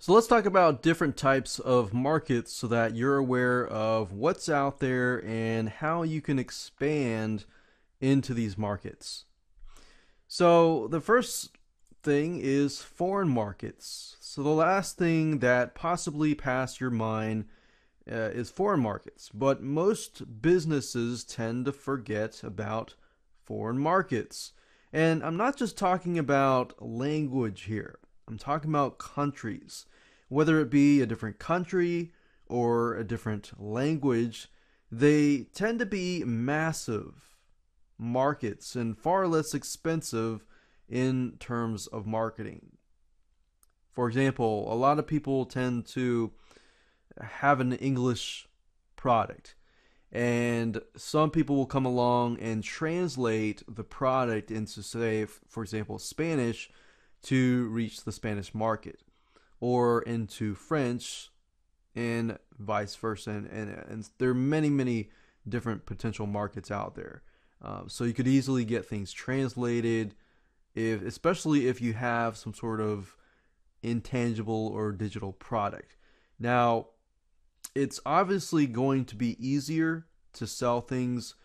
So let's talk about different types of markets so that you're aware of what's out there and how you can expand into these markets. So the first thing is foreign markets. So the last thing that possibly passed your mind is foreign markets, but most businesses tend to forget about foreign markets. And I'm not just talking about language here. I'm talking about countries. Whether it be a different country or a different language, they tend to be massive markets and far less expensive in terms of marketing. For example, a lot of people tend to have an English product, and some people will come along and translate the product into, say, for example, Spanish to reach the Spanish market, or into French, and vice versa. And there are many, many different potential markets out there. So you could easily get things translated, especially if you have some sort of intangible or digital product. Now, it's obviously going to be easier to sell things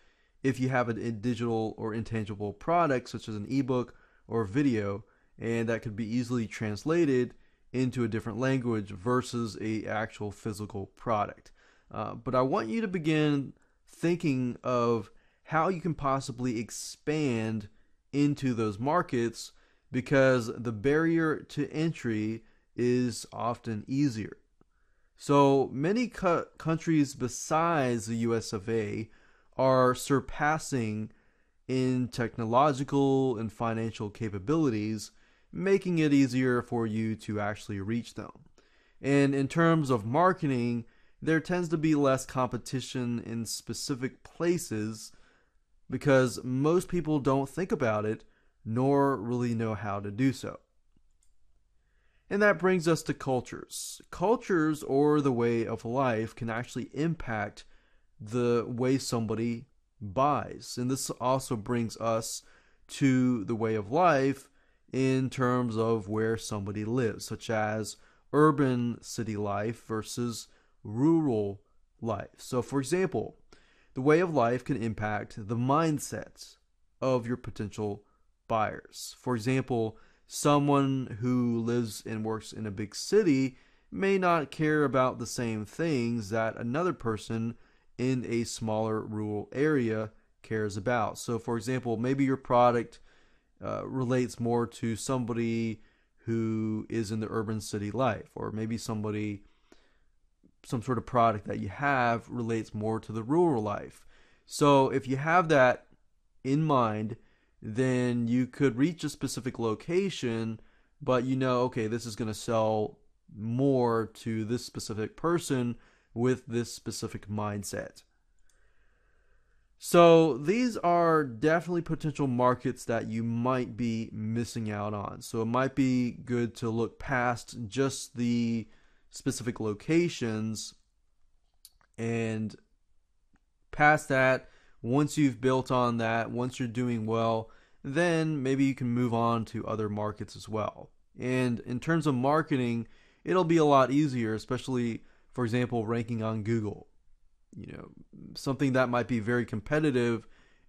if you have a digital or intangible product, such as an ebook or video, and that could be easily translated into a different language versus a actual physical product. But I want you to begin thinking of how you can possibly expand into those markets because the barrier to entry is often easier. So many countries besides the US of A are surpassing in technological and financial capabilities, making it easier for you to actually reach them. And in terms of marketing, there tends to be less competition in specific places because most people don't think about it nor really know how to do so. And that brings us to cultures. Cultures, or the way of life, can actually impact the way somebody buys. And this also brings us to the way of life in terms of where somebody lives, such as urban city life versus rural life. So, for example, the way of life can impact the mindset of your potential buyers. For example, someone who lives and works in a big city may not care about the same things that another person in a smaller rural area cares about. So, for example, maybe your product relates more to somebody who is in the urban city life, or maybe some sort of product that you have relates more to the rural life. So, if you have that in mind, then you could reach a specific location, but you know, okay, this is going to sell more to this specific person with this specific mindset. So these are definitely potential markets that you might be missing out on. So it might be good to look past just the specific locations and past that. Once you've built on that, once you're doing well, then maybe you can move on to other markets as well. And in terms of marketing, it'll be a lot easier, especially, for example, ranking on Google. You know, something that might be very competitive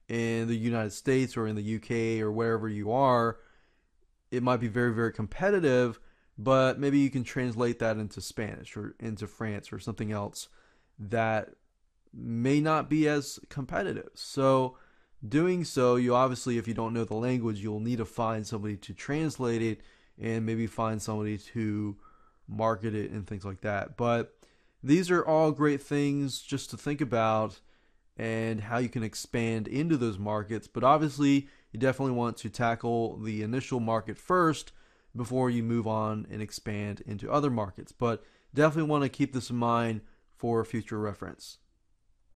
in the United States or in the UK or wherever you are, it might be very, very competitive, but maybe you can translate that into Spanish or into France or something else that may not be as competitive. So, doing so, you obviously, if you don't know the language, you'll need to find somebody to translate it and maybe find somebody to market it and things like that. But these are all great things just to think about and how you can expand into those markets. But obviously, you definitely want to tackle the initial market first before you move on and expand into other markets. But definitely want to keep this in mind for future reference.